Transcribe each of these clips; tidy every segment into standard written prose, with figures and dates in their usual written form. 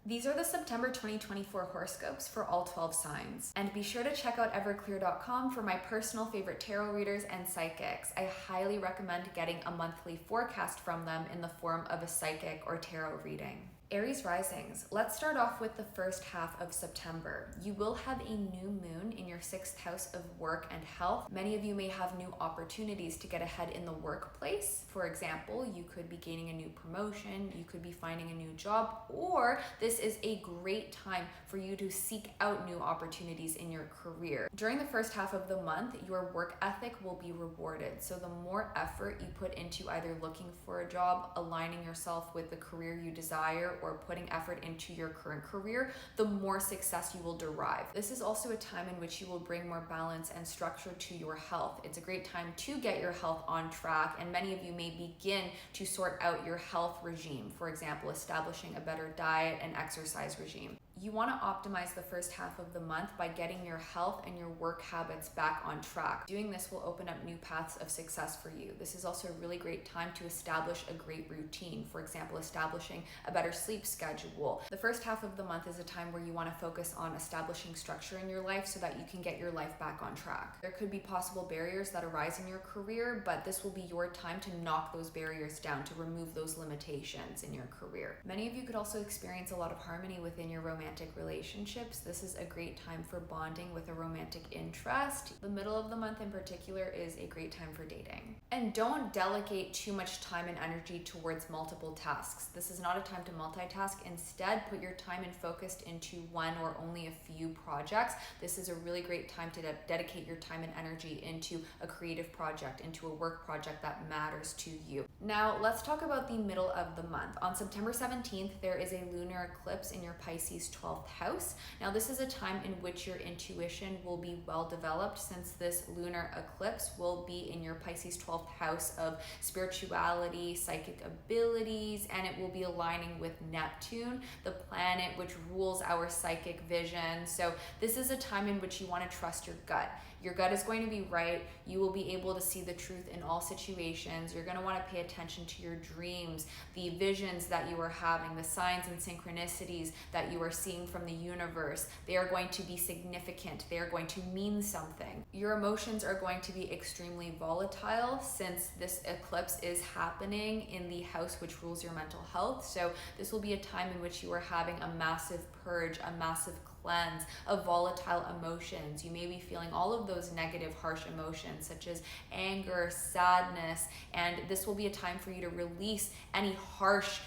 These are the September 2024 horoscopes for all 12 signs. And be sure to check out Everclear.com for my personal favorite tarot readers and psychics. I highly recommend getting a monthly forecast from them in the form of a psychic or tarot reading. Aries risings. Let's start off with the first half of September. You will have a new moon in your 6th house of work and health. Many of you may have new opportunities to get ahead in the workplace. For example, you could be gaining a new promotion, you could be finding a new job, or this is a great time for you to seek out new opportunities in your career. During the first half of the month, your work ethic will be rewarded. So the more effort you put into either looking for a job, aligning yourself with the career you desire, or putting effort into your current career, the more success you will derive. This is also a time in which you will bring more balance and structure to your health. It's a great time to get your health on track, and many of you may begin to sort out your health regime. For example, establishing a better diet and exercise regime. You want to optimize the first half of the month by getting your health and your work habits back on track. Doing this will open up new paths of success for you. This is also a really great time to establish a great routine. For example, establishing a better sleep schedule. The first half of the month is a time where you want to focus on establishing structure in your life so that you can get your life back on track. There could be possible barriers that arise in your career, but this will be your time to knock those barriers down, to remove those limitations in your career. Many of you could also experience a lot of harmony within your romantic relationships. This is a great time for bonding with a romantic interest. The middle of the month in particular is a great time for dating. And don't delegate too much time and energy towards multiple tasks. This is not a time to multitask. Instead, put your time and focus into one or only a few projects. This is a really great time to dedicate your time and energy into a creative project, into a work project that matters to you. Now, let's talk about the middle of the month. On September 17th, there is a lunar eclipse in your Pisces 12th house. Now, this is a time in which your intuition will be well developed, since this lunar eclipse will be in your Pisces 12th house of spirituality, psychic abilities, and it will be aligning with Neptune, the planet which rules our psychic vision. So this is a time in which you want to trust your gut. Your gut is going to be right. You will be able to see the truth in all situations. You're going to want to pay attention to your dreams, the visions that you are having, the signs and synchronicities that you are seeing from the universe. They are going to be significant. They are going to mean something. Your emotions are going to be extremely volatile, since this eclipse is happening in the house which rules your mental health. So this will be a time in which you are having a massive purge, a massive cleanse of volatile emotions. You may be feeling all of those negative, harsh emotions such as anger, sadness, and this will be a time for you to release any harsh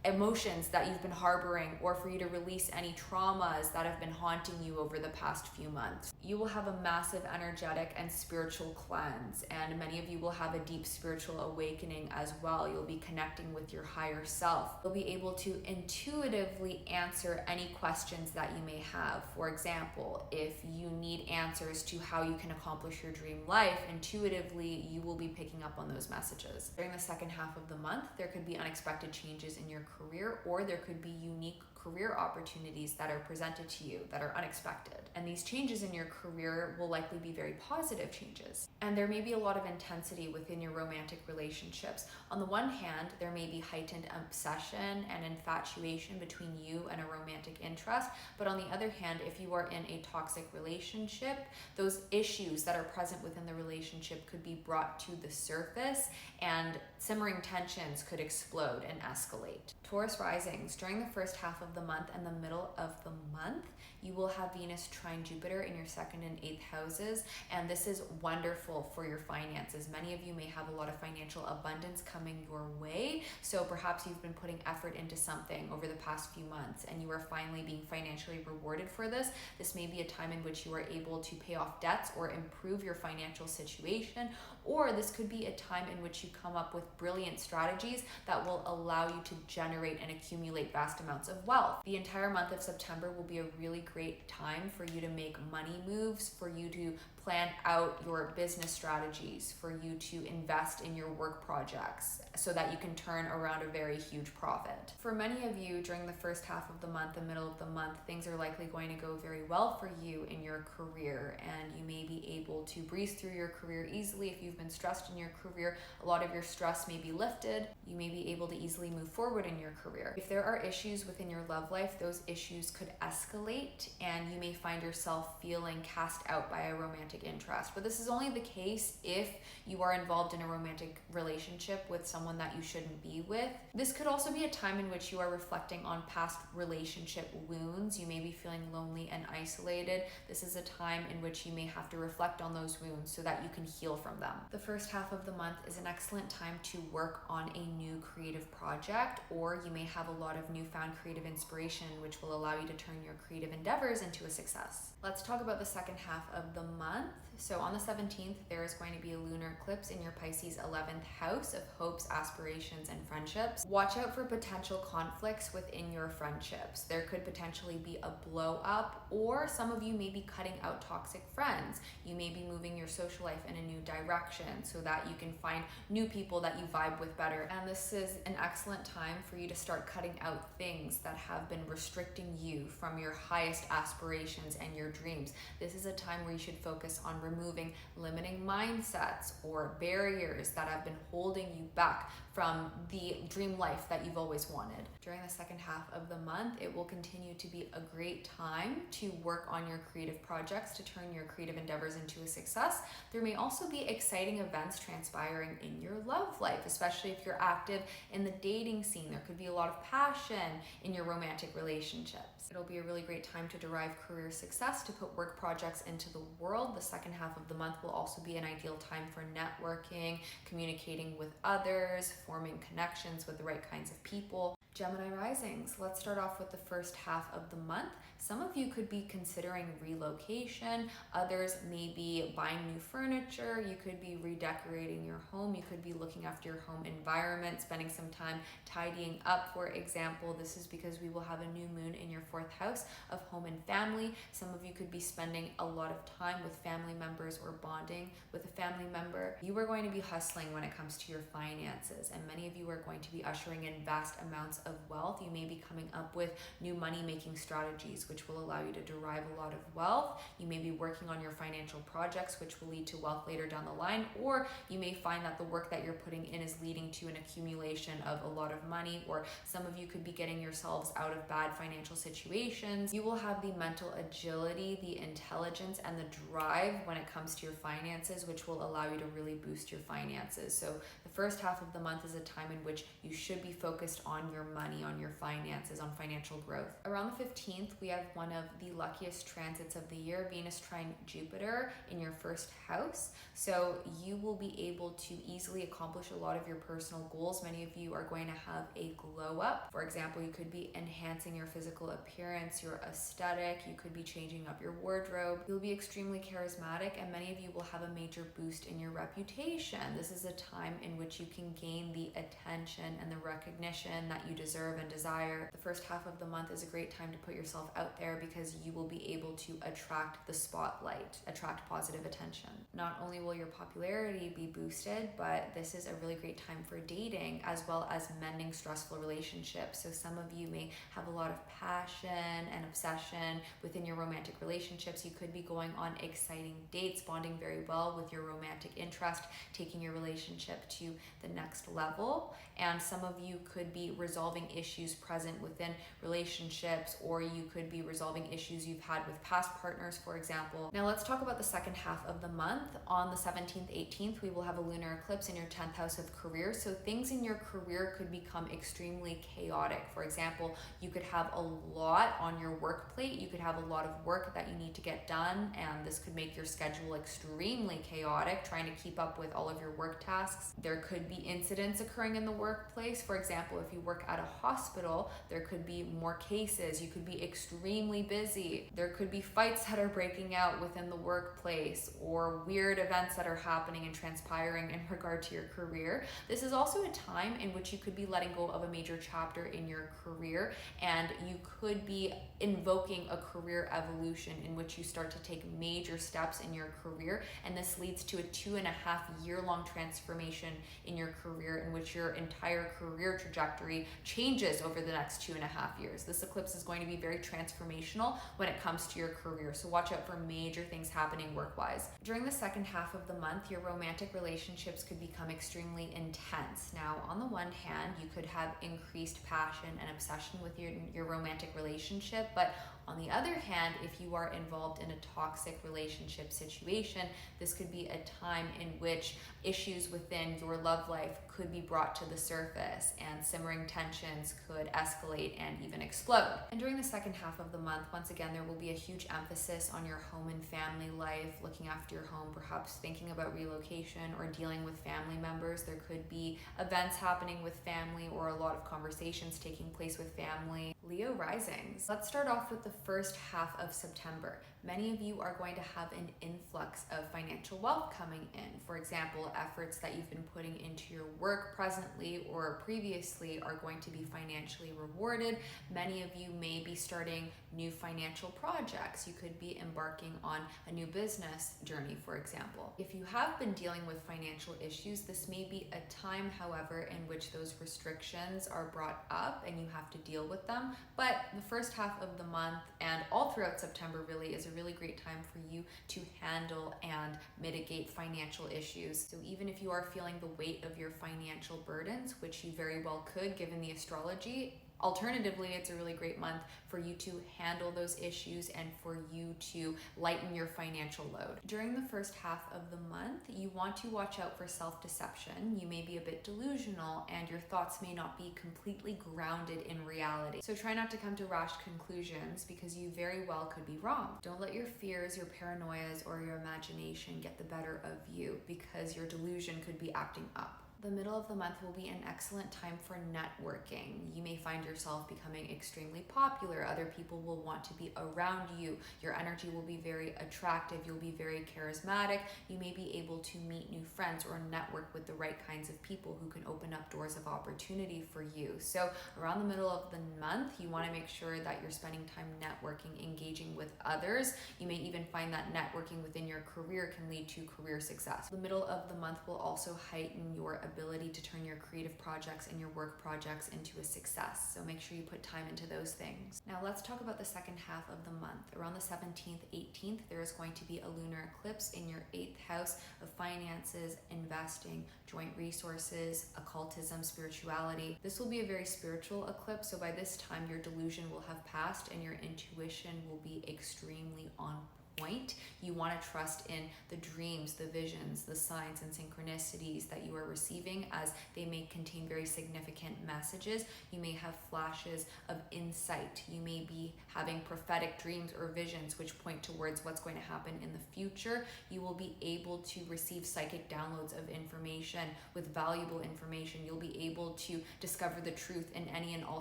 emotions that you've been harboring, or for you to release any traumas that have been haunting you over the past few months. You will have a massive energetic and spiritual cleanse, and many of you will have a deep spiritual awakening as well. You'll be connecting with your higher self. You'll be able to intuitively answer any questions that you may have. For example, if you need answers to how you can accomplish your dream life, intuitively you will be picking up on those messages. During the second half of the month, there could be unexpected changes in your career, or there could be unique career opportunities that are presented to you that are unexpected. And these changes in your career will likely be very positive changes. And there may be a lot of intensity within your romantic relationships. On the one hand, there may be heightened obsession and infatuation between you and a romantic interest. But on the other hand, if you are in a toxic relationship, those issues that are present within the relationship could be brought to the surface, and simmering tensions could explode and escalate. Taurus risings. During the first half of the month and the middle of the month, you will have Venus trine Jupiter in your 2nd and 8th houses, and this is wonderful for your finances. Many of you may have a lot of financial abundance coming your way, so perhaps you've been putting effort into something over the past few months and you are finally being financially rewarded for this. This may be a time in which you are able to pay off debts or improve your financial situation, or this could be a time in which you come up with brilliant strategies that will allow you to generate and accumulate vast amounts of wealth. The entire month of September will be a really great time for you to make money moves, for you to plan out your business strategies, for you to invest in your work projects so that you can turn around a very huge profit. For many of you, during the first half of the month, the middle of the month, things are likely going to go very well for you in your career, and you may be able to breeze through your career easily if you've you've been stressed in your career, a lot of your stress may be lifted. You may be able to easily move forward in your career. If there are issues within your love life, those issues could escalate and you may find yourself feeling cast out by a romantic interest. But this is only the case if you are involved in a romantic relationship with someone that you shouldn't be with. This could also be a time in which you are reflecting on past relationship wounds. You may be feeling lonely and isolated. This is a time in which you may have to reflect on those wounds so that you can heal from them. The first half of the month is an excellent time to work on a new creative project, or you may have a lot of newfound creative inspiration, which will allow you to turn your creative endeavors into a success. Let's talk about the second half of the month. So on the 17th, there is going to be a lunar eclipse in your Pisces 11th house of hopes, aspirations, and friendships. Watch out for potential conflicts within your friendships. There could potentially be a blow up, or some of you may be cutting out toxic friends. You may be moving your social life in a new direction so that you can find new people that you vibe with better. And this is an excellent time for you to start cutting out things that have been restricting you from your highest aspirations and your dreams. This is a time where you should focus on removing limiting mindsets or barriers that have been holding you back from the dream life that you've always wanted. During the second half of the month, it will continue to be a great time to work on your creative projects to turn your creative endeavors into a success. There may also be exciting events transpiring in your love life, especially if you're active in the dating scene. There could be a lot of passion in your romantic relationships. It'll be a really great time to derive career success, to put work projects into the world. The second half of the month will also be an ideal time for networking, communicating with others, forming connections with the right kinds of people. Gemini risings. Let's start off with the first half of the month. Some of you could be considering relocation. Others may be buying new furniture. You could be redecorating your home. You could be looking after your home environment, spending some time tidying up. For example, this is because we will have a new moon in your fourth house of home and family. Some of you could be spending a lot of time with family members or bonding with a family member. You are going to be hustling when it comes to your finances, and many of you are going to be ushering in vast amounts of wealth. You may be coming up with new money-making strategies, which will allow you to derive a lot of wealth. You may be working on your financial projects, which will lead to wealth later down the line, or you may find that the work that you're putting in is leading to an accumulation of a lot of money, or some of you could be getting yourselves out of bad financial situations. You will have the mental agility, the intelligence, and the drive when it comes to your finances, which will allow you to really boost your finances. So the first half of the month is a time in which you should be focused on your money, on your finances, on financial growth. Around the 15th, we have one of the luckiest transits of the year, Venus trine Jupiter in your first house. So you will be able to easily accomplish a lot of your personal goals. Many of you are going to have a glow up. For example, you could be enhancing your physical appearance, your aesthetic. You could be changing up your wardrobe. You'll be extremely charismatic, and many of you will have a major boost in your reputation. This is a time in which you can gain the attention and the recognition that you deserve and desire. The first half of the month is a great time to put yourself out there because you will be able to attract the spotlight, attract positive attention. Not only will your popularity be boosted, but this is a really great time for dating as well as mending stressful relationships. So some of you may have a lot of passion and obsession within your romantic relationships. You could be going on exciting dates, bonding very well with your romantic interest, taking your relationship to the next level. And some of you could be resolving issues present within relationships, or you could be resolving issues you've had with past partners, for example. Now let's talk about the second half of the month. On the 17th, 18th, we will have a lunar eclipse in your 10th house of career. So things in your career could become extremely chaotic. For example, you could have a lot on your work plate. You could have a lot of work that you need to get done, and this could make your schedule extremely chaotic, trying to keep up with all of your work tasks. There could be incidents occurring in the workplace. For example, if you work at a hospital, there could be more cases. You could be extremely busy. There could be fights that are breaking out within the workplace, or weird events that are happening and transpiring in regard to your career. This is also a time in which you could be letting go of a major chapter in your career, and you could be invoking a career evolution in which you start to take major steps in your career, and this leads to a 2.5-year long transformation in your career in which your entire career trajectory changes over the next 2.5 years. This eclipse is going to be very transformational when it comes to your career, so watch out for major things happening work-wise. During the second half of the month, your romantic relationships could become extremely intense. Now, on the one hand, you could have increased passion and obsession with your romantic relationship, but on the other hand, if you are involved in a toxic relationship situation, this could be a time in which issues within your love life could be brought to the surface and simmering tensions could escalate and even explode. And during the second half of the month, once again, there will be a huge emphasis on your home and family life, looking after your home, perhaps thinking about relocation or dealing with family members. There could be events happening with family or a lot of conversations taking place with family. Leo risings. Let's start off with the first half of September. Many of you are going to have an influx of financial wealth coming in. For example, efforts that you've been putting into your work presently or previously are going to be financially rewarded. Many of you may be starting new financial projects. You could be embarking on a new business journey, for example. If you have been dealing with financial issues, this may be a time, however, in which those restrictions are brought up and you have to deal with them. But the first half of the month and all throughout September really is a really great time for you to handle and mitigate financial issues. So even if you are feeling the weight of your financial burdens, which you very well could given the astrology, alternatively, it's a really great month for you to handle those issues and for you to lighten your financial load. During the first half of the month, you want to watch out for self-deception. You may be a bit delusional and your thoughts may not be completely grounded in reality. So try not to come to rash conclusions because you very well could be wrong. Don't let your fears, your paranoias, or your imagination get the better of you because your delusion could be acting up. The middle of the month will be an excellent time for networking. You may find yourself becoming extremely popular. Other people will want to be around you. Your energy will be very attractive. You'll be very charismatic. You may be able to meet new friends or network with the right kinds of people who can open up doors of opportunity for you. So around the middle of the month, you want to make sure that you're spending time networking, engaging with others. You may even find that networking within your career can lead to career success. The middle of the month will also heighten your ability to turn your creative projects and your work projects into a success. So make sure you put time into those things. Now let's talk about the second half of the month. Around the 17th, 18th, there is going to be a lunar eclipse in your 8th house of finances, investing, joint resources, occultism, spirituality. This will be a very spiritual eclipse. So by this time, your delusion will have passed and your intuition will be extremely on point. You want to trust in the dreams, the visions, the signs and synchronicities that you are receiving, as they may contain very significant messages. You may have flashes of insight. You may be having prophetic dreams or visions which point towards what's going to happen in the future. You will be able to receive psychic downloads of information with valuable information. You'll be able to discover the truth in any and all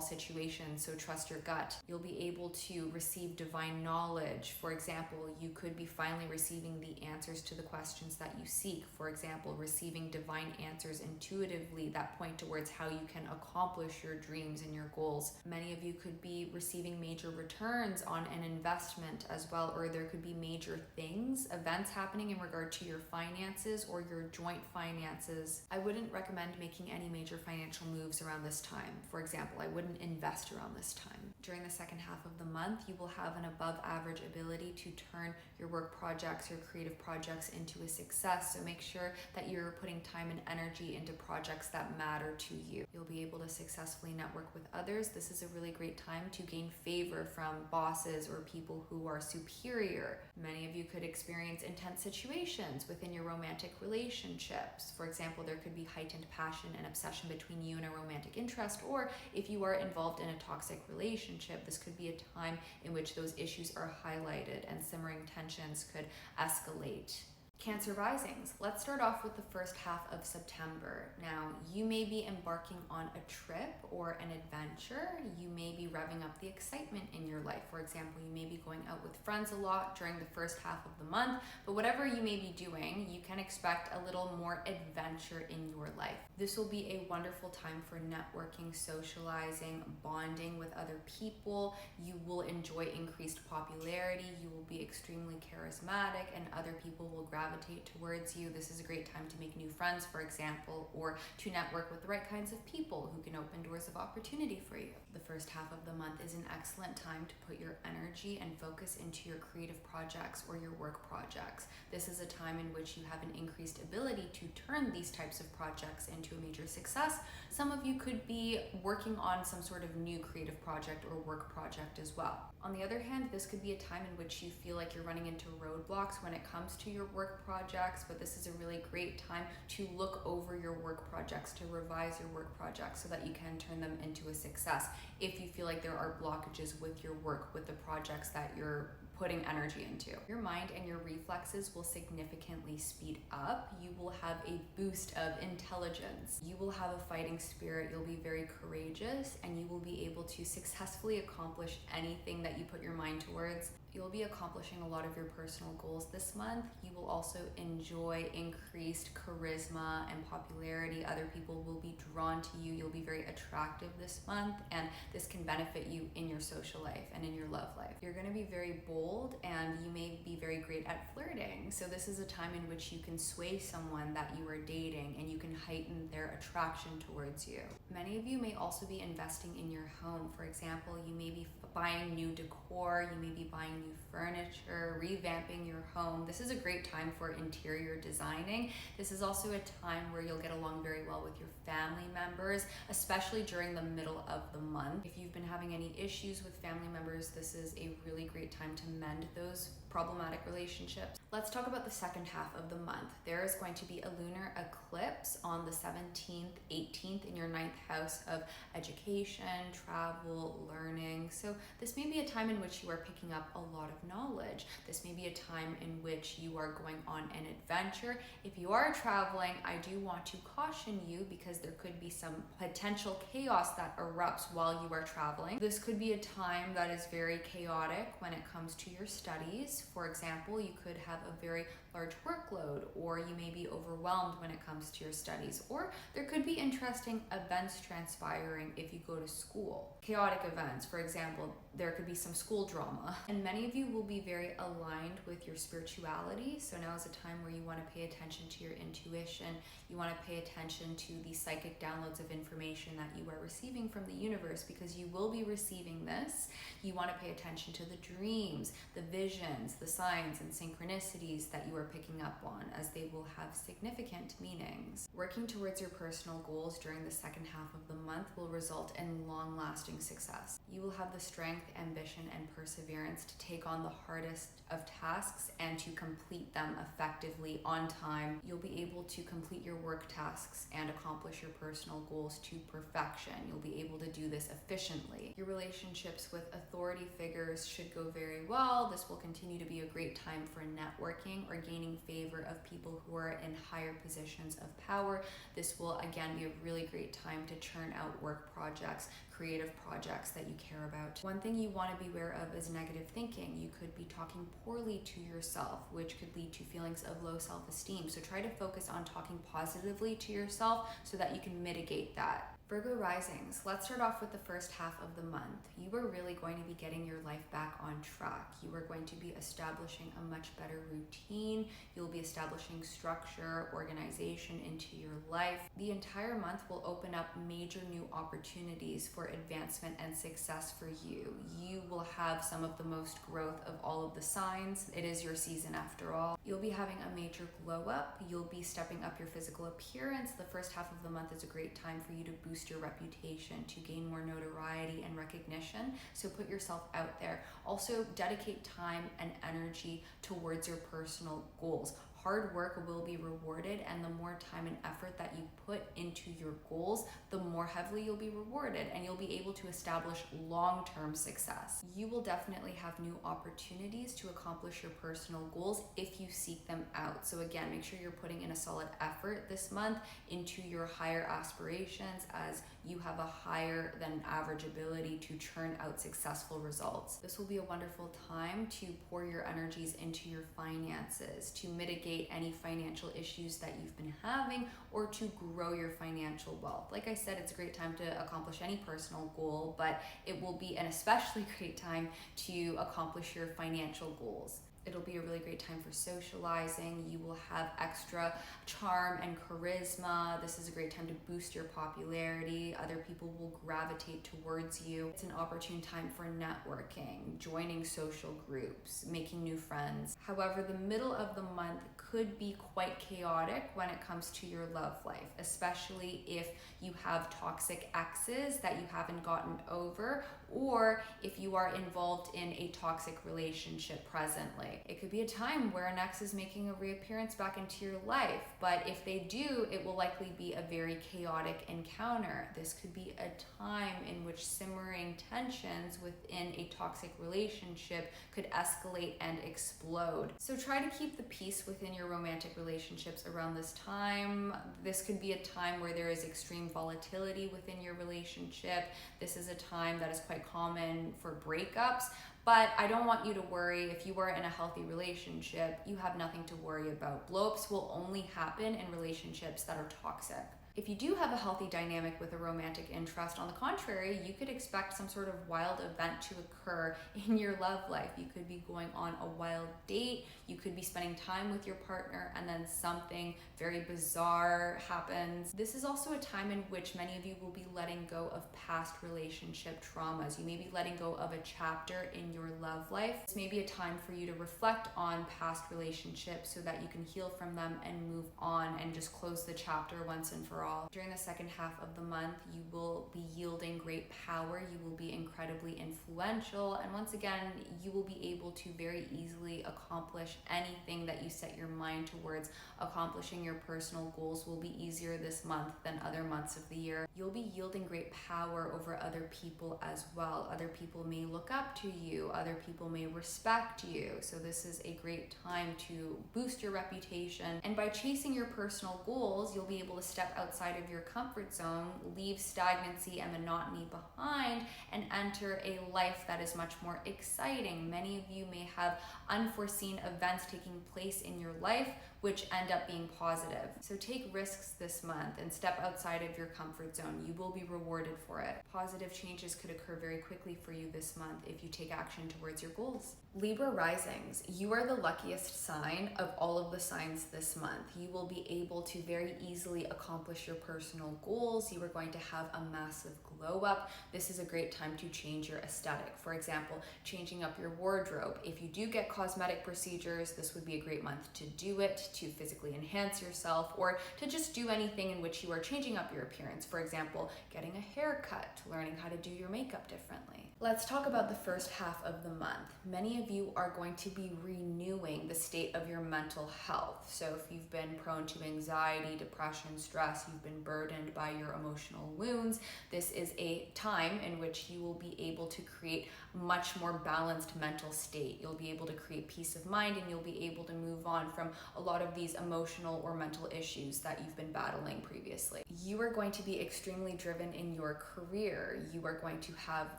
situations, so trust your gut. You'll be able to receive divine knowledge. For example, you could be finally receiving the answers to the questions that you seek. For example, receiving divine answers intuitively that point towards how you can accomplish your dreams and your goals. Many of you could be receiving major returns on an investment as well, or there could be major events happening in regard to your finances or your joint finances. I wouldn't recommend making any major financial moves around this time. For example, I wouldn't invest around this time. During the second half of the month, you will have an above average ability to turn your work projects, your creative projects into a success. So make sure that you're putting time and energy into projects that matter to you. You'll be able to successfully network with others. This is a really great time to gain favor from bosses or people who are superior. Many of you could experience intense situations within your romantic relationships. For example, there could be heightened passion and obsession between you and a romantic interest, or if you are involved in a toxic relationship, this could be a time in which those issues are highlighted and simmering tensions could escalate. Cancer risings. Let's start off with the first half of September. Now, you may be embarking on a trip or an adventure. You may be revving up the excitement in your life. For example, you may be going out with friends a lot during the first half of the month, but whatever you may be doing, you can expect a little more adventure in your life. This will be a wonderful time for networking, socializing, bonding with other people. You will enjoy enjoy increased popularity. You will be extremely charismatic and other people will gravitate towards you. This is a great time to make new friends, for example, or to network with the right kinds of people who can open doors of opportunity for you. The first half of the month is an excellent time to put your energy and focus into your creative projects or your work projects. This is a time in which you have an increased ability to turn these types of projects into a major success. Some of you could be working on some sort of new creative project or work project as well. On the other hand, this could be a time in which you feel like you're running into roadblocks when it comes to your work projects, but this is a really great time to look over your work projects, to revise your work projects so that you can turn them into a success if you feel like there are blockages with your work, with the projects that you're putting energy into. Your mind and your reflexes will significantly speed up. You will have a boost of intelligence. You will have a fighting spirit. You'll be very courageous and you will be able to successfully accomplish anything that you put your mind towards. You'll be accomplishing a lot of your personal goals this month. You will also enjoy increased charisma and popularity. Other people will be drawn to you. You'll be very attractive this month, and this can benefit you in your social life and in your love life. You're going to be very bold and you may be very great at flirting. So this is a time in which you can sway someone that you are dating and you can heighten their attraction towards you. Many of you may also be investing in your home. For example, you may be buying new decor, you may be buying new furniture, revamping your home. This is a great time for interior designing. This is also a time where you'll get along very well with your family members, especially during the middle of the month. If you've been having any issues with family members, this is a really great time to mend those problematic relationships. Let's talk about the second half of the month. There is going to be a lunar eclipse on the 17th, 18th in your 9th house of education, travel, learning. So this may be a time in which you are picking up a lot of knowledge. This may be a time in which you are going on an adventure. If you are traveling, I do want to caution you because there could be some potential chaos that erupts while you are traveling. This could be a time that is very chaotic when it comes to your studies. For example, you could have a very large workload, or you may be overwhelmed when it comes to your studies, or there could be interesting events transpiring if you go to school. Chaotic events, for example, there could be some school drama, and many of you will be very aligned with your spirituality. So now is a time where you want to pay attention to your intuition. You want to pay attention to the psychic downloads of information that you are receiving from the universe, because you will be receiving this. You want to pay attention to the dreams, the visions, the signs and synchronicities that you are picking up on, as they will have significant meanings. Working towards your personal goals during the second half of the month will result in long-lasting success. You will have the strength, ambition, and perseverance to take on the hardest of tasks and to complete them effectively on time. You'll be able to complete your work tasks and accomplish your personal goals to perfection. You'll be able to do this efficiently. Your relationships with authority figures should go very well. This will continue to be a great time for networking or gaining favor of people who are in higher positions of power. This will again be a really great time to churn out work projects, creative projects that you care about. One thing you want to be aware of is negative thinking. You could be talking poorly to yourself, which could lead to feelings of low self-esteem. So try to focus on talking positively to yourself so that you can mitigate that. Virgo risings, let's start off with the first half of the month. You are really going to be getting your life back on track. You are going to be establishing a much better routine. You'll be establishing structure, organization into your life. The entire month will open up major new opportunities for advancement and success for you. You will have some of the most growth of all of the signs. It is your season after all. You'll be having a major glow up. You'll be stepping up your physical appearance. The first half of the month is a great time for you to boost your reputation, to gain more notoriety and recognition. So put yourself out there. Also dedicate time and energy towards your personal goals. Hard work will be rewarded, and the more time and effort that you put into your goals, the more heavily you'll be rewarded, and you'll be able to establish long-term success. You will definitely have new opportunities to accomplish your personal goals if you seek them out. So again, make sure you're putting in a solid effort this month into your higher aspirations, as you have a higher than average ability to churn out successful results. This will be a wonderful time to pour your energies into your finances, to mitigate any financial issues that you've been having, or to grow your financial wealth. Like I said, it's a great time to accomplish any personal goal, but it will be an especially great time to accomplish your financial goals. It'll be a really great time for socializing. You will have extra charm and charisma. This is a great time to boost your popularity. Other people will gravitate towards you. It's an opportune time for networking, joining social groups, making new friends. However, the middle of the month could be quite chaotic when it comes to your love life, especially if you have toxic exes that you haven't gotten over, or if you are involved in a toxic relationship presently. It could be a time where an ex is making a reappearance back into your life, but if they do, it will likely be a very chaotic encounter. This could be a time in which simmering tensions within a toxic relationship could escalate and explode. So try to keep the peace within your romantic relationships around this time. This could be a time where there is extreme volatility within your relationship. This is a time that is quite common for breakups, but I don't want you to worry. If you are in a healthy relationship, you have nothing to worry about. Blow-ups will only happen in relationships that are toxic. If you do have a healthy dynamic with a romantic interest, on the contrary, you could expect some sort of wild event to occur in your love life. You could be going on a wild date, you could be spending time with your partner, and then something very bizarre happens. This is also a time in which many of you will be letting go of past relationship traumas. You may be letting go of a chapter in your love life. This may be a time for you to reflect on past relationships so that you can heal from them and move on and just close the chapter once and for all. During the second half of the month, you will be yielding great power. You will be incredibly influential. And once again, you will be able to very easily accomplish anything that you set your mind towards. Accomplishing your personal goals will be easier this month than other months of the year. You'll be yielding great power over other people as well. Other people may look up to you. Other people may respect you. So this is a great time to boost your reputation. And by chasing your personal goals, you'll be able to step outside of your comfort zone, leave stagnancy and monotony behind, and enter a life that is much more exciting. Many of you may have unforeseen events taking place in your life which end up being positive. So take risks this month and step outside of your comfort zone. You will be rewarded for it. Positive changes could occur very quickly for you this month if you take action towards your goals. Libra risings, you are the luckiest sign of all of the signs this month. You will be able to very easily accomplish your personal goals. You are going to have a massive glow up. This is a great time to change your aesthetic. For example, changing up your wardrobe. If you do get cosmetic procedures, this would be a great month to do it, to physically enhance yourself, or to just do anything in which you are changing up your appearance. For example, getting a haircut, learning how to do your makeup differently. Let's talk about the first half of the month. Many of you are going to be renewing the state of your mental health. So if you've been prone to anxiety, depression, stress, you've been burdened by your emotional wounds, this is a time in which you will be able to create much more balanced mental state. You'll be able to create peace of mind, and you'll be able to move on from a lot of these emotional or mental issues that you've been battling previously. You are going to be extremely driven in your career. You are going to have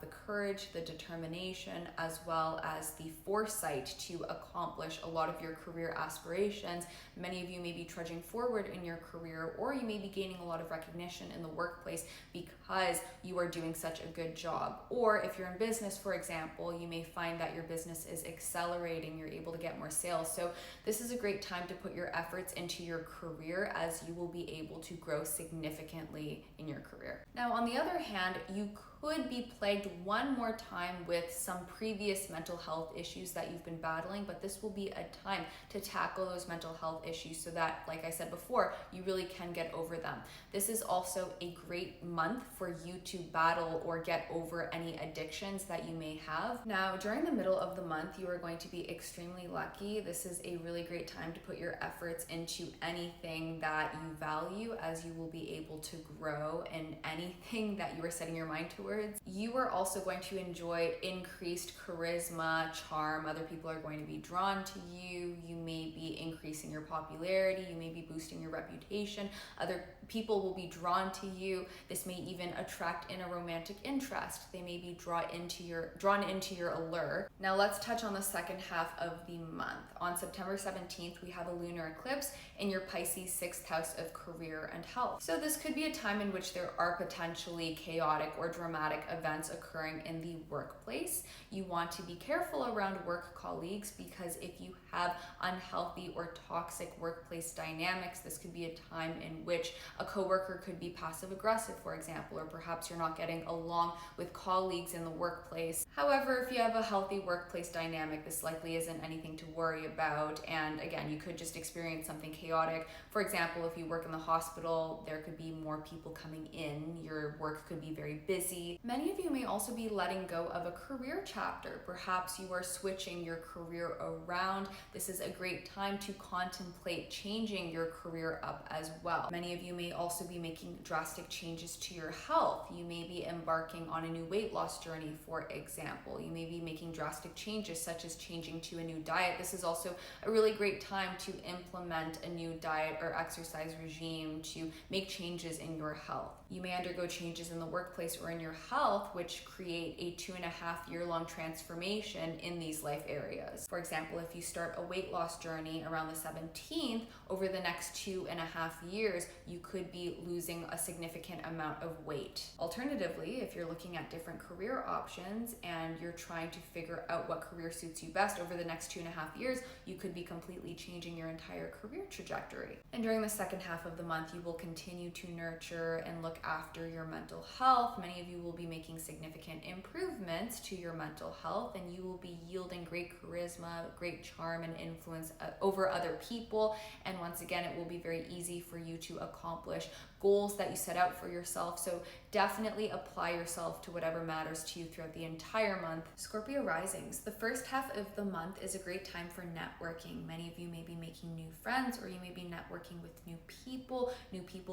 the courage, the determination, as well as the foresight to accomplish a lot of your career aspirations. Many of you may be trudging forward in your career, or you may be gaining a lot of recognition in the workplace because you are doing such a good job. Or if you're in business, for example, you may find that your business is accelerating, you're able to get more sales. So this is a great time to put your efforts into your career, as you will be able to grow significantly in your career. Now, on the other hand, you could be plagued one more time with some previous mental health issues that you've been battling, but this will be a time to tackle those mental health issues so that, like I said before, you really can get over them. This is also a great month for you to battle or get over any addictions that you may have. Now, during the middle of the month, you are going to be extremely lucky. This is a really great time to put your efforts into anything that you value, as you will be able to grow in anything that you are setting your mind towards. onwards. You are also going to enjoy increased charisma, charm. Other people are going to be drawn to you. You may be increasing your popularity. You may be boosting your reputation. Other people will be drawn to you. This may even attract in a romantic interest. They may be drawn into your allure. Now let's touch on the second half of the month. On September 17th, we have a lunar eclipse in your Pisces 6th house of career and health. So this could be a time in which there are potentially chaotic or dramatic events occurring in the workplace. You want to be careful around work colleagues, because if you have unhealthy or toxic workplace dynamics, this could be a time in which a coworker could be passive aggressive, for example, or perhaps you're not getting along with colleagues in the workplace. However, if you have a healthy workplace dynamic, this likely isn't anything to worry about. And again, you could just experience something chaotic. For example, if you work in the hospital, there could be more people coming in. Your work could be very busy. Many of you may also be letting go of a career chapter. Perhaps you are switching your career around. This is a great time to contemplate changing your career up as well. Many of you may also be making drastic changes to your health. You may be embarking on a new weight loss journey, for example. You may be making drastic changes, such as changing to a new diet. This is also a really great time to implement a new diet or exercise regime to make changes in your health. You may undergo changes in the workplace or in your health, which create a 2.5-year-long transformation in these life areas. For example, if you start a weight loss journey around the 17th, over the next 2.5 years, you could be losing a significant amount of weight. Alternatively, if you're looking at different career options and you're trying to figure out what career suits you best over the next 2.5 years, you could be completely changing your entire career trajectory. And during the second half of the month, you will continue to nurture and look after your mental health. Many of you will be making significant improvements to your mental health, and you will be yielding great charisma, great charm, and influence over other people. And once again, it will be very easy for you to accomplish goals that you set out for yourself. So definitely apply yourself to whatever matters to you throughout the entire month. Scorpio risings. The first half of the month is a great time for networking. Many of you may be making new friends, or you may be networking with new people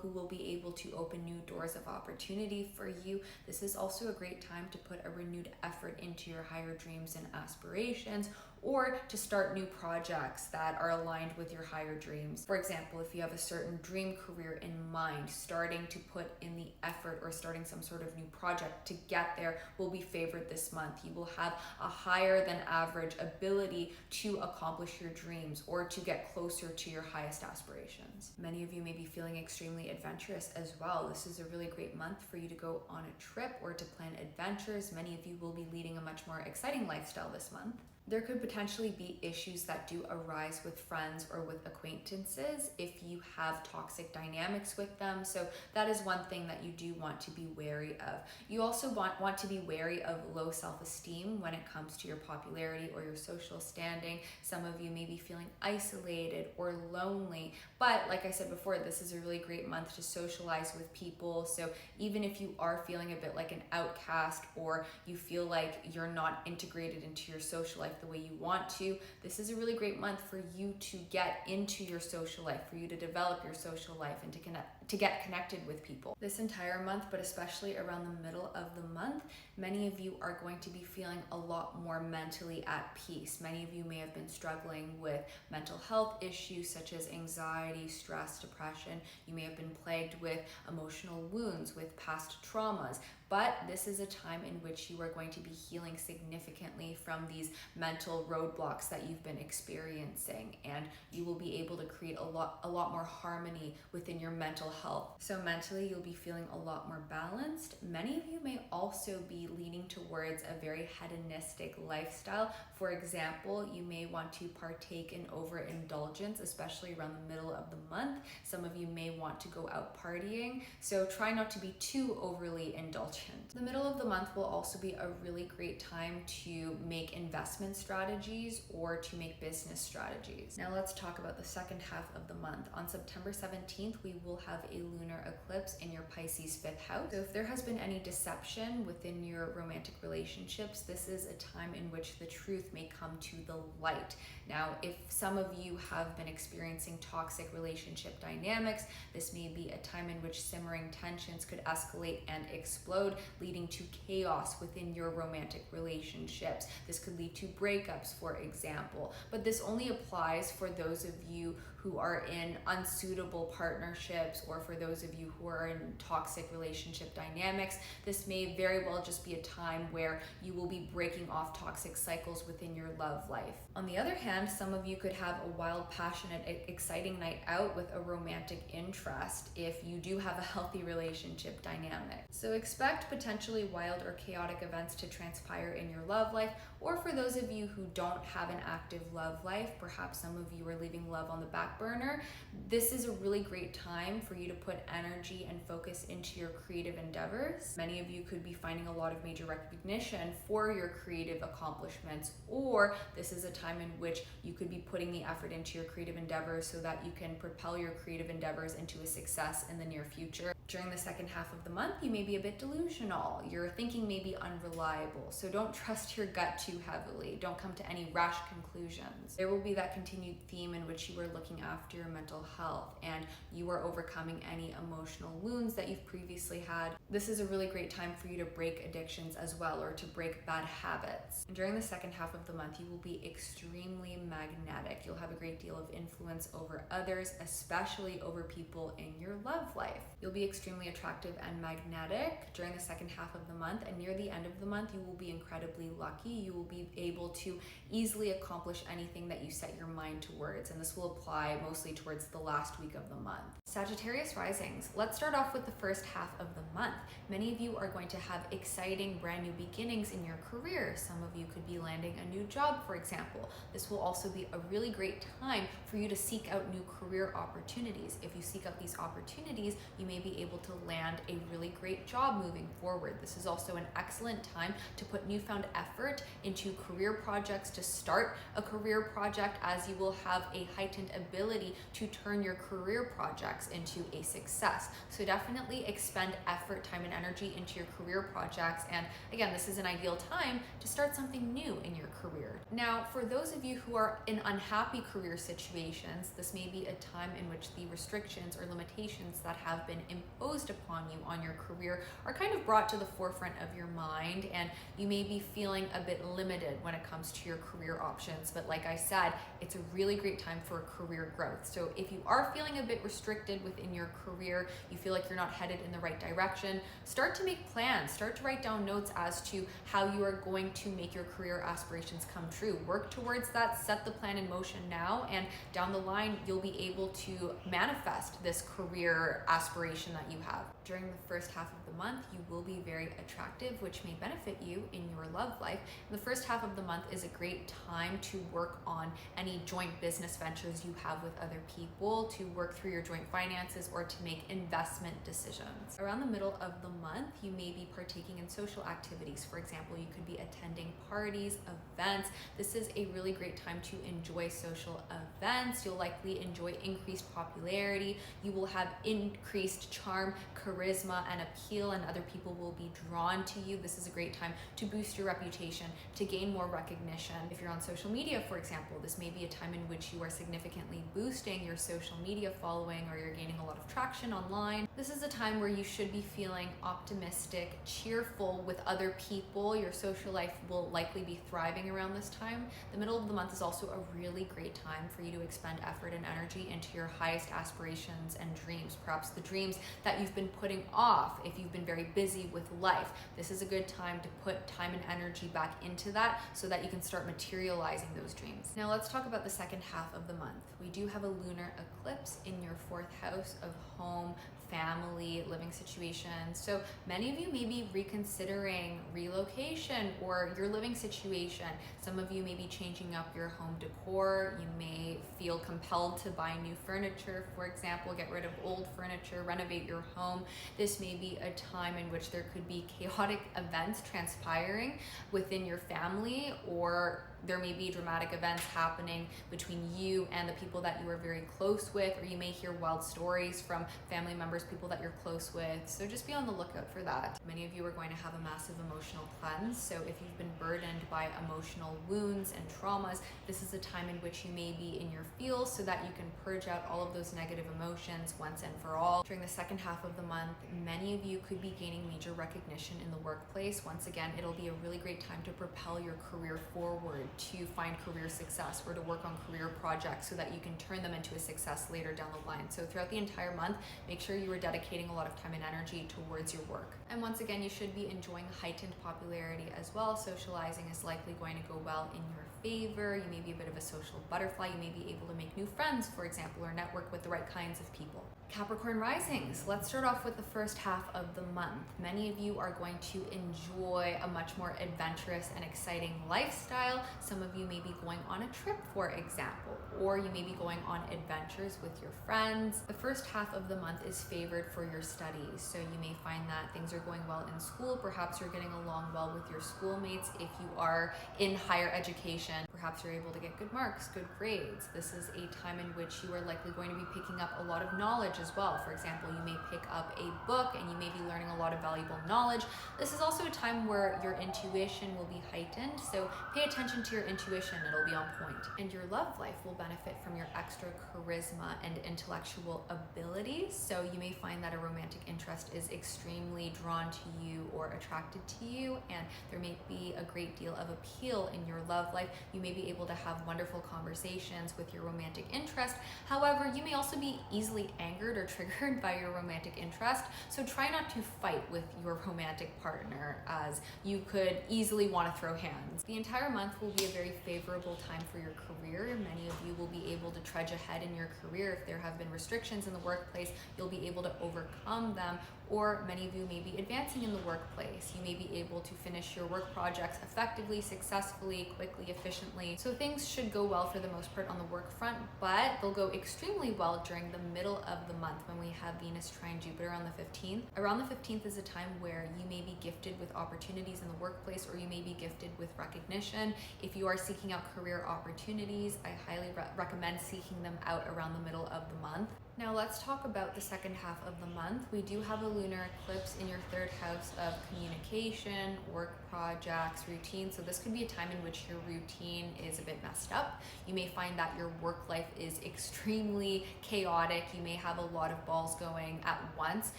who will be able to open new doors of opportunity for you. This is also a great time to put a renewed effort into your higher dreams and aspirations, or to start new projects that are aligned with your higher dreams. For example, if you have a certain dream career in mind, starting to put in the effort or starting some sort of new project to get there will be favored this month. You will have a higher than average ability to accomplish your dreams or to get closer to your highest aspirations. Many of you may be feeling extremely adventurous as well. This is a really great month for you to go on a trip or to plan adventures. Many of you will be leading a much more exciting lifestyle this month. There could potentially be issues that do arise with friends or with acquaintances if you have toxic dynamics with them. So that is one thing that you do want to be wary of. You also want to be wary of low self-esteem when it comes to your popularity or your social standing. Some of you may be feeling isolated or lonely, but like I said before, this is a really great month to socialize with people. So even if you are feeling a bit like an outcast, or you feel like you're not integrated into your social life the way you want to, this is a really great month for you to get into your social life, for you to develop your social life and to get connected with people. This entire month, but especially around the middle of the month, many of you are going to be feeling a lot more mentally at peace. Many of you may have been struggling with mental health issues such as anxiety, stress, depression. You may have been plagued with emotional wounds, with past traumas. But this is a time in which you are going to be healing significantly from these mental roadblocks that you've been experiencing, and you will be able to create a lot more harmony within your mental health. So mentally, you'll be feeling a lot more balanced. Many of you may also be leaning towards a very hedonistic lifestyle. For example, you may want to partake in overindulgence, especially around the middle of the month. Some of you may want to go out partying, so try not to be too overly indulgent. The middle of the month will also be a really great time to make investment strategies or to make business strategies. Now let's talk about the second half of the month. On September 17th, we will have a lunar eclipse in your Pisces 5th house. So if there has been any deception within your romantic relationships, this is a time in which the truth may come to the light. Now, if some of you have been experiencing toxic relationship dynamics, this may be a time in which simmering tensions could escalate and explode. overload, leading to chaos within your romantic relationships. This could lead to breakups, for example, but this only applies for those of you who are in unsuitable partnerships, or for those of you who are in toxic relationship dynamics. This may very well just be a time where you will be breaking off toxic cycles within your love life. On the other hand, some of you could have a wild, passionate, exciting night out with a romantic interest if you do have a healthy relationship dynamic. So expect potentially wild or chaotic events to transpire in your love life, or for those of you who don't have an active love life, perhaps some of you are leaving love on the back burner, this is a really great time for you to put energy and focus into your creative endeavors. Many of you could be finding a lot of major recognition for your creative accomplishments, or this is a time in which you could be putting the effort into your creative endeavors so that you can propel your creative endeavors into a success in the near future. During the second half of the month, you may be a bit delusional. Your thinking may be unreliable, so don't trust your gut too heavily. Don't come to any rash conclusions. There will be that continued theme in which you are looking after your mental health and you are overcoming any emotional wounds that you've previously had. This is a really great time for you to break addictions as well, or to break bad habits. And during the second half of the month, you will be extremely magnetic. You'll have a great deal of influence over others, especially over people in your love life. You'll be extremely attractive and magnetic during the second half of the month, and near the end of the month, you will be incredibly lucky. You will be able to easily accomplish anything that you set your mind towards, and this will apply mostly towards the last week of the month. Sagittarius risings. Let's start off with the first half of the month. Many of you are going to have exciting brand new beginnings in your career. Some of you could be landing a new job, for example. This will also be a really great time for you to seek out new career opportunities. If you seek out these opportunities, you may be able to land a really great job moving forward. This is also an excellent time to put newfound effort into career projects, to start a career project, as you will have a heightened ability to turn your career projects into a success. So definitely expend effort, time, and energy into your career projects. And again, this is an ideal time to start something new in your career. Now, for those of you who are in unhappy career situations, this may be a time in which the restrictions or limitations that have been imposed upon you on your career are kind of brought to the forefront of your mind, and you may be feeling a bit limited when it comes to your career options. But like I said, it's a really great time for career growth. So if you are feeling a bit restricted within your career, you feel like you're not headed in the right direction, start to make plans, start to write down notes as to how you are going to make your career aspirations come true. Work towards that, set the plan in motion now, and down the line, you'll be able to manifest this career aspiration that you have. During the first half of the month, you will be very attractive, which may benefit you in your love life. And the first half of the month is a great time to work on any joint business ventures you have with other people, to work through your joint finances, or to make investment decisions. Around the middle of the month, you may be partaking in social activities. For example, you could be attending parties, events. This is a really great time to enjoy social events. You'll likely enjoy increased popularity. You will have increased charm, charisma, and appeal, and other people will be drawn to you. This is a great time to boost your reputation, to gain more recognition. If you're on social media, for example, this may be a time in which you are significantly boosting your social media following, or you're gaining a lot of traction online. This is a time where you should be feeling optimistic, cheerful with other people. Your social life will likely be thriving around this time. The middle of the month is also a really great time for you to expend effort and energy into your highest aspirations and dreams, perhaps the dreams that you've been putting off if you've been very busy with life. This is a good time to put time and energy back into that so that you can start materializing those dreams. Now let's talk about the second half of the month. We do have a lunar eclipse in your fourth house of home, family, living situations. So many of you may be reconsidering relocation or your living situation. Some of you may be changing up your home decor. You may feel compelled to buy new furniture, for example, get rid of old furniture, renovate your home. This may be a time in which there could be chaotic events transpiring within your family, or There may be dramatic events happening between you and the people that you are very close with, or you may hear wild stories from family members, people that you're close with. So just be on the lookout for that. Many of you are going to have a massive emotional cleanse. So if you've been burdened by emotional wounds and traumas, this is a time in which you may be in your feels so that you can purge out all of those negative emotions once and for all. During the second half of the month, many of you could be gaining major recognition in the workplace. Once again, it'll be a really great time to propel your career forward, to find career success, or to work on career projects so that you can turn them into a success later down the line. So throughout the entire month, make sure you are dedicating a lot of time and energy towards your work. And once again, you should be enjoying heightened popularity as well. Socializing is likely going to go well in your favor. You may be a bit of a social butterfly. You may be able to make new friends, for example, or network with the right kinds of people. Capricorn risings. Let's start off with the first half of the month. Many of you are going to enjoy a much more adventurous and exciting lifestyle. Some of you may be going on a trip, for example, or you may be going on adventures with your friends. The first half of the month is favored for your studies. So you may find that things are going well in school. Perhaps you're getting along well with your schoolmates. If you are in higher education, perhaps you're able to get good marks, good grades. This is a time in which you are likely going to be picking up a lot of knowledge as well. For example, you may pick up a book and you may be learning a lot of valuable knowledge. This is also a time where your intuition will be heightened, so pay attention to your intuition, it'll be on point. And your love life will benefit from your extra charisma and intellectual abilities, so you may find that a romantic interest is extremely drawn to you or attracted to you, and there may be a great deal of appeal in your love life. You may be able to have wonderful conversations with your romantic interest. However, you may also be easily angered or triggered by your romantic interest, so try not to fight with your romantic partner, as you could easily want to throw hands. The entire month will be a very favorable time for your career. Many of you will be able to trudge ahead in your career. If there have been restrictions in the workplace, you'll be able to overcome them, or many of you may be advancing in the workplace. You may be able to finish your work projects effectively, successfully, quickly, efficiently. So things should go well for the most part on the work front, but they'll go extremely well during the middle of the month when we have Venus trine Jupiter on the 15th. Around the 15th is a time where you may be gifted with opportunities in the workplace, or you may be gifted with recognition. If you are seeking out career opportunities, I highly recommend seeking them out around the middle of the month. Now let's talk about the second half of the month. We do have a lunar eclipse in your third house of communication, work projects, routine. So this could be a time in which your routine is a bit messed up. You may find that your work life is extremely chaotic. You may have a lot of balls going at once.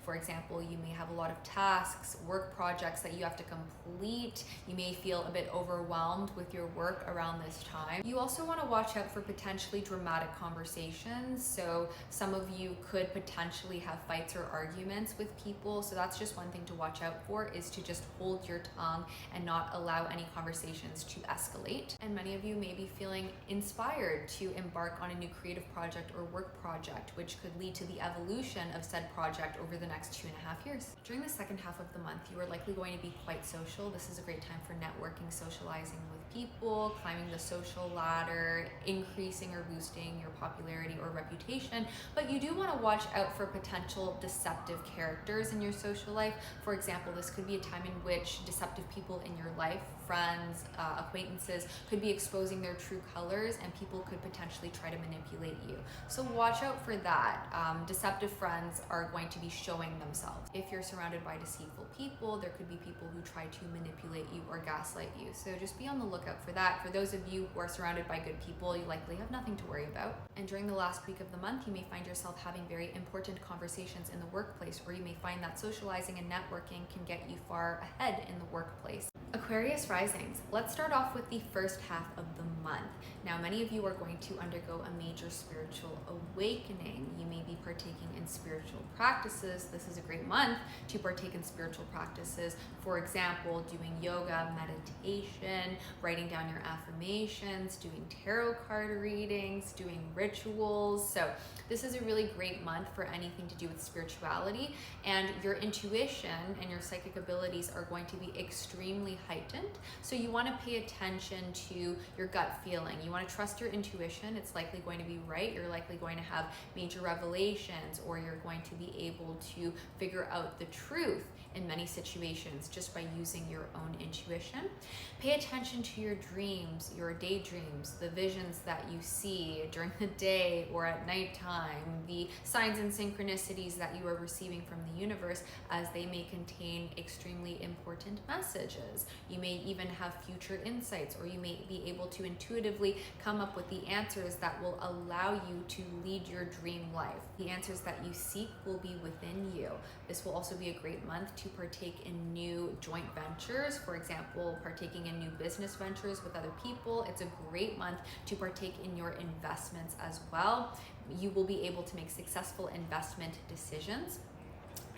For example, you may have a lot of tasks, work projects that you have to complete. You may feel a bit overwhelmed with your work around this time. You also want to watch out for potentially dramatic conversations. So some of you could potentially have fights or arguments with people. So that's just one thing to watch out for, is to just hold your tongue and not allow any conversations to escalate. And many of you may be feeling inspired to embark on a new creative project or work project, which could lead to the evolution of said project over the next 2.5 years. During the second half of the month, you are likely going to be quite social. This is a great time for networking, socializing with people, climbing the social ladder, increasing or boosting your popularity or reputation. But you do want to watch out for potential deceptive characters in your social life. For example, this could be a time in which deceptive people in your life, friends, acquaintances, could be exposing their true colors, and people could potentially try to manipulate you. So watch out for that. Deceptive friends are going to be showing themselves. If you're surrounded by deceitful people, there could be people who try to manipulate you or gaslight you. So just be on the lookout for that. For those of you who are surrounded by good people, you likely have nothing to worry about. And during the last week of the month, you may find yourself having very important conversations in the workplace, or you may find that socializing and networking can get you far ahead in the workplace. Aquarius risings. Let's start off with the first half of the month. Now, many of you are going to undergo a major spiritual awakening. You may be partaking in spiritual practices. This is a great month to partake in spiritual practices. For example, doing yoga, meditation, writing down your affirmations, doing tarot card readings, doing rituals. So this is a really great month for anything to do with spirituality, and your intuition and your psychic abilities are going to be extremely heightened. So you want to pay attention to your gut feeling. You want to trust your intuition. It's likely going to be right. You're likely going to have major revelations, or you're going to be able to figure out the truth in many situations just by using your own intuition. Pay attention to into your dreams, your daydreams, the visions that you see during the day or at nighttime, the signs and synchronicities that you are receiving from the universe, as they may contain extremely important messages. You may even have future insights, or you may be able to intuitively come up with the answers that will allow you to lead your dream life. The answers that you seek will be within you. This will also be a great month to partake in new joint ventures. For example, partaking in new business ventures with other people. It's a great month to partake in your investments as well. You will be able to make successful investment decisions.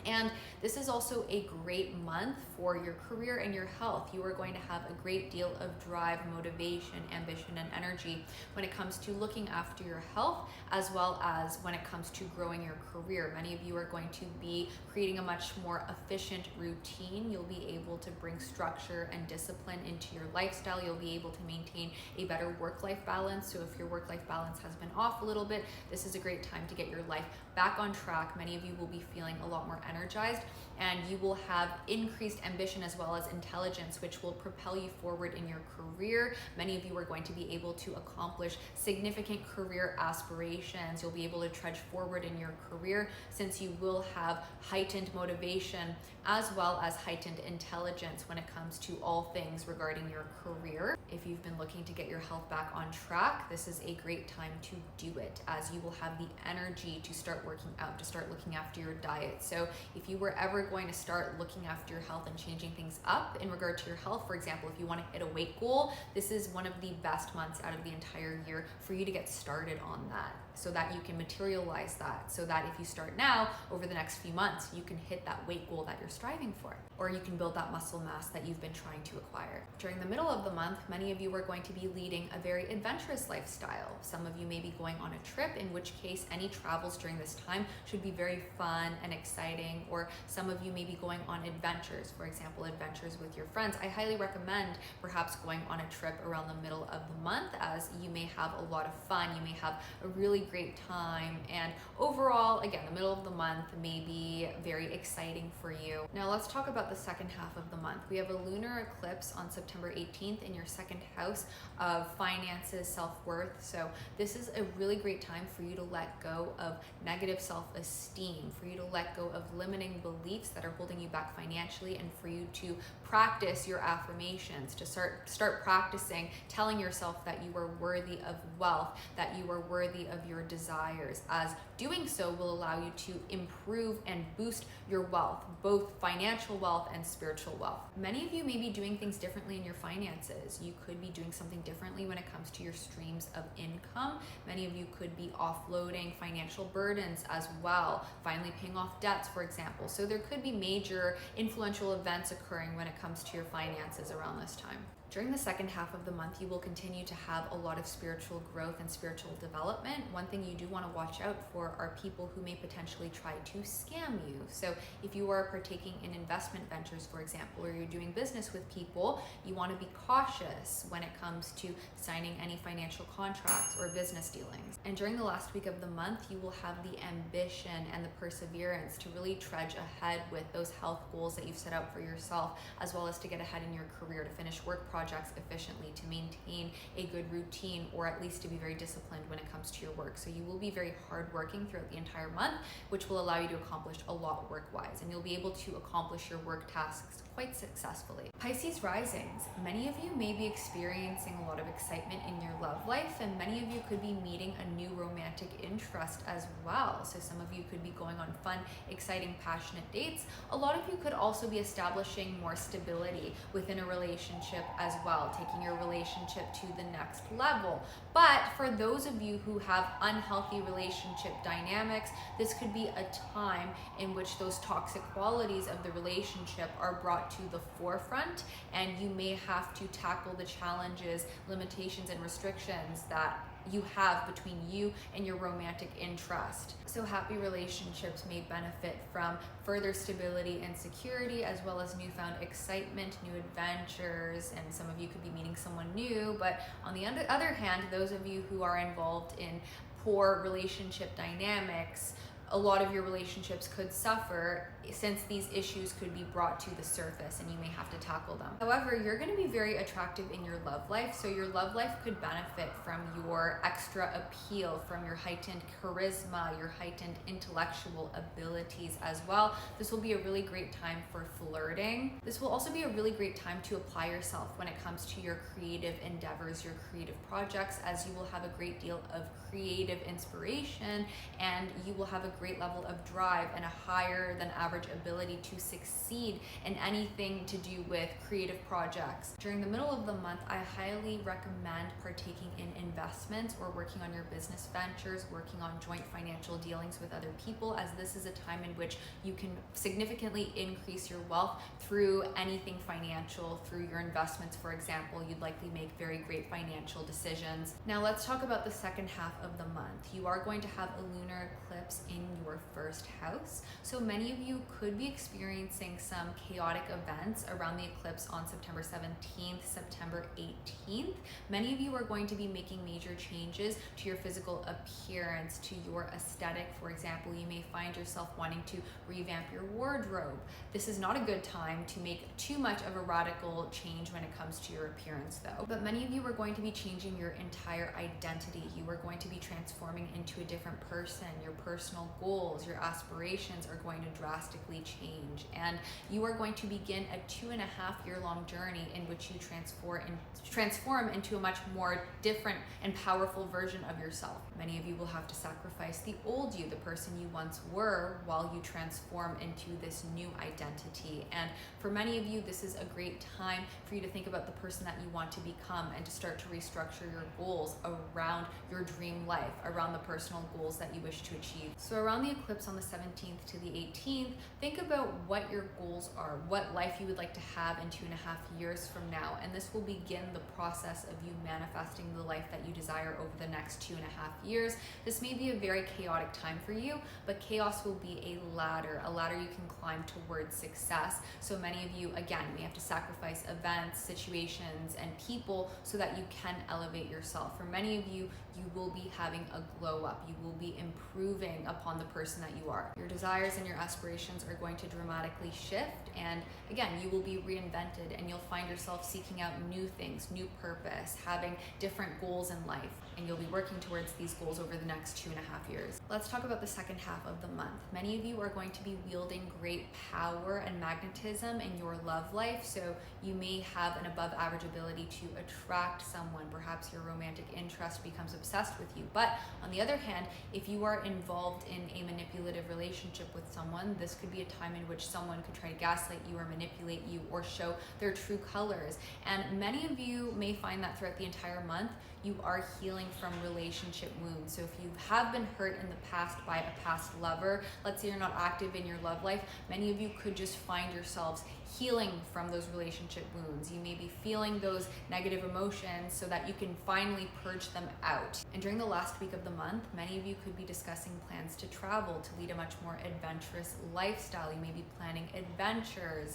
And this is also a great month for your career and your health. You are going to have a great deal of drive, motivation, ambition, and energy when it comes to looking after your health, as well as when it comes to growing your career. Many of you are going to be creating a much more efficient routine. You'll be able to bring structure and discipline into your lifestyle. You'll be able to maintain a better work-life balance. So if your work-life balance has been off a little bit, this is a great time to get your life back on track. Many of you will be feeling a lot more energized, and you will have increased ambition as well as intelligence, which will propel you forward in your career. Many of you are going to be able to accomplish significant career aspirations. You'll be able to trudge forward in your career since you will have heightened motivation as well as heightened intelligence when it comes to all things regarding your career. If you've been looking to get your health back on track, this is a great time to do it, as you will have the energy to start working out, to start looking after your diet. So if you were ever going to start looking after your health and changing things up in regard to your health, for example, if you want to hit a weight goal, this is one of the best months out of the entire year for you to get started on that, so that you can materialize that, so that if you start now, over the next few months, you can hit that weight goal that you're striving for, or you can build that muscle mass that you've been trying to acquire. During the middle of the month, many of you are going to be leading a very adventurous lifestyle. Some of you may be going on a trip, in which case any travels during this time should be very fun and exciting, or some of you may be going on adventures, for example, adventures with your friends. I highly recommend perhaps going on a trip around the middle of the month, as you may have a lot of fun, you may have a really great time, and overall, again, the middle of the month may be very exciting for you. Now let's talk about the second half of the month. We have a lunar eclipse on September 18th in your second house of finances, self-worth. So this is a really great time for you to let go of negative self-esteem, for you to let go of limiting beliefs that are holding you back financially, and for you to practice your affirmations, to start practicing telling yourself that you are worthy of wealth, that you are worthy of your desires, as doing so will allow you to improve and boost your wealth, both financial wealth and spiritual wealth. Many of you may be doing things differently in your finances. You could be doing something differently when it comes to your streams of income. Many of you could be offloading financial burdens as well, finally paying off debts, for example. So there could be major influential events occurring when it comes to your finances around this time. During the second half of the month, you will continue to have a lot of spiritual growth and spiritual development. One thing you do want to watch out for are people who may potentially try to scam you. So if you are partaking in investment ventures, for example, or you're doing business with people, you want to be cautious when it comes to signing any financial contracts or business dealings. And during the last week of the month, you will have the ambition and the perseverance to really trudge ahead with those health goals that you've set out for yourself, as well as to get ahead in your career, to finish work projects efficiently, to maintain a good routine, or at least to be very disciplined when it comes to your work. So you will be very hardworking throughout the entire month, which will allow you to accomplish a lot work-wise, and you'll be able to accomplish your work tasks quite successfully. Pisces risings. Many of you may be experiencing a lot of excitement in your love life, and many of you could be meeting a new romantic interest as well. So some of you could be going on fun, exciting, passionate dates. A lot of you could also be establishing more stability within a relationship as well, taking your relationship to the next level. But for those of you who have unhealthy relationship dynamics, this could be a time in which those toxic qualities of the relationship are brought to the forefront, and you may have to tackle the challenges, limitations, and restrictions that you have between you and your romantic interest. So happy relationships may benefit from further stability and security, as well as newfound excitement, new adventures, and some of you could be meeting someone new. But on the other hand, those of you who are involved in poor relationship dynamics a lot of your relationships could suffer since these issues could be brought to the surface and you may have to tackle them. However, you're going to be very attractive in your love life, so your love life could benefit from your extra appeal, from your heightened charisma, your heightened intellectual abilities as well. This will be a really great time for flirting. This will also be a really great time to apply yourself when it comes to your creative endeavors, your creative projects, as you will have a great deal of creative inspiration and you will have a great level of drive and a higher than average ability to succeed in anything to do with creative projects. During the middle of the month, I highly recommend partaking in investments or working on your business ventures, working on joint financial dealings with other people, as this is a time in which you can significantly increase your wealth through anything financial, through your investments. For example, you'd likely make very great financial decisions. Now let's talk about the second half of the month. You are going to have a lunar eclipse in your first house. So many of you could be experiencing some chaotic events around the eclipse on September 17th, September 18th. Many of you are going to be making major changes to your physical appearance, to your aesthetic. For example, you may find yourself wanting to revamp your wardrobe. This is not a good time to make too much of a radical change when it comes to your appearance though. But many of you are going to be changing your entire identity. You are going to be transforming into a different person. Your personal goals, your aspirations are going to drastically change, and you are going to begin a 2.5-year long journey in which you transform into a much more different and powerful version of yourself. Many of you will have to sacrifice the old you, the person you once were, while you transform into this new identity. And for many of you, this is a great time for you to think about the person that you want to become and to start to restructure your goals around your dream life, around the personal goals that you wish to achieve. So around the eclipse on the 17th to the 18th, think about what your goals are, what life you would like to have in 2.5 years from now, and this will begin the process of you manifesting the life that you desire over the next 2.5 years. This may be a very chaotic time for you, but chaos will be a ladder you can climb towards success. So many of you, again, may have to sacrifice events, situations, and people so that you can elevate yourself. For many of you, you will be having a glow up. You will be improving upon the person that you are. Your desires and your aspirations are going to dramatically shift, and again, you will be reinvented and you'll find yourself seeking out new things, new purpose, having different goals in life, and you'll be working towards these goals over the next 2.5 years. Let's talk about the second half of the month. Many of you are going to be wielding great power and magnetism in your love life, so you may have an above average ability to attract someone. Perhaps your romantic interest becomes obsessed with you. But on the other hand, if you are involved in a manipulative relationship with someone, this could be a time in which someone could try to gaslight you or manipulate you or show their true colors. And many of you may find that throughout the entire month, you are healing from relationship wounds. So if you have been hurt in the past by a past lover, let's say you're not active in your love life, many of you could just find yourselves healing from those relationship wounds. You may be feeling those negative emotions so that you can finally purge them out. And during the last week of the month, many of you could be discussing plans to travel, to lead a much more adventurous lifestyle. You may be planning adventures.